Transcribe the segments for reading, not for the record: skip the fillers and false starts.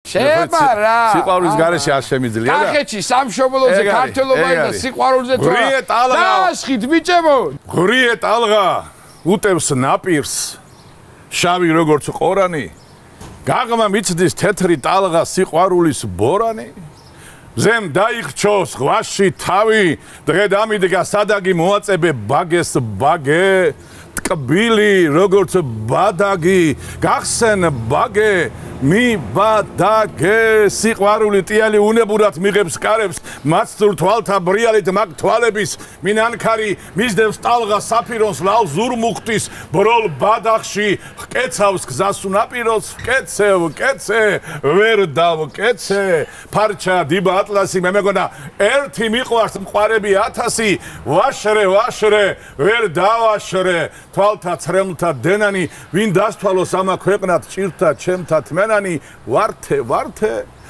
შეება რა. სიყვარულის გარეშე არ შემიძლია რა. კახეთში სამშობლოზე ქართველობა და სიყვარულზე თუ ღრიე ტალღა. დაასხით ბიჭებო. ღრიე ტალღა უტევს ნაპირს. შავი როგორც ყორანი. გაღმა მიცდის თეთრი ტალღა სიყვარულის ბორანი. ზემ დაიხრჩოს ღვაში თავი დღე დამიდგა სადაგი მოაწებე ბაგეს ბაგე ტკბილი როგორც ბადაგი გახსენ ბაგე მიბადაგე სიყვარული ტიალი უნებურად მიღებს კარებს მაცურ თვალთა ბრიალით მაგ თვალების მინანქარი მისდევს ტალღა საფირონს ლავს ზურმუხტის ბროლ ბადახში ჰკეცავს გზას უნაპიროს ვკეცე ვერ დავკეცე ფარჩა იბა ატლასი მე მეგონა ერთი მიყვარს მყარები 1000 ვაშრე ვერ დავაშრე თვალთა ცრემლთა დენანი ვინ დასთვალოს ამა ქვეყნად ჭირთა ჩემთა თმენანი ვართე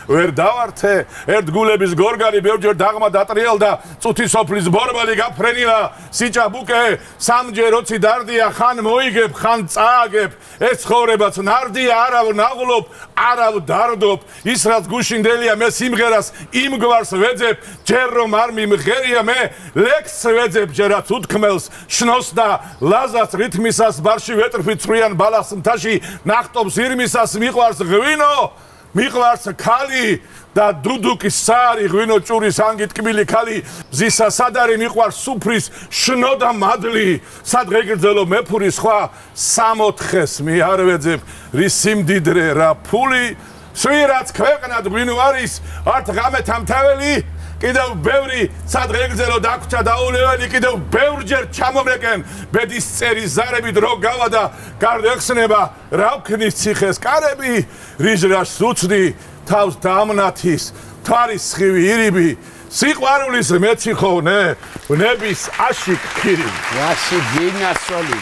ვერ დავართე ერთ გულების გორგანი ბევრჯერ დაღმა დატრიალდა წუთი სოფლის ბორბალი გაფრენილა სიჭაბუკე სამჯერ ოცი დარდია ხან მოიგებ ხან წააგებ ეს ცხოვრებაც ნარდია არავ ნაღლობ არავ დარდობ ის რაც გუშინდელია მე სიმღერას იმ გვარს ვეძებ ჯერ რომ არ მიმღერია მე ლექსს ვეძებ ჯერ რაც უთქმელს შნოს და ლაზას რითმისას ბარში ვეტრფი წვრიან ბალას მთაში ნახტობს ირმისას მიყვარს ღვინო მიყვარს ქალი და დუდუკის საარი ღვინო ჭურის ანგით კბილი ქალი მზისა სადარი მიყვარს სუფრის შნო და მადლი სადღეგრძელო მეფური სხვა 64-ს მე არ ვეძებ რის სიმდიდრე რა ფული სვირაც ქვეყნად ღვინო არის ართ ღამეთამთაველი კიდევ ბევრი სადღეგრძელო დაგვრჩა დაულეველი კიდევ ბევრჯერ ჩამომეკენ ბედის წერის ზარებით რო გავა და გარდეხსნება რა ვქნის ციხეს კარები რიჟრაშს უცდი თავს დამნათის თვარის სხივი ირიბი სიყვარულის მეციხოვნე ნების აშიკ ქირი რაში გინასოლი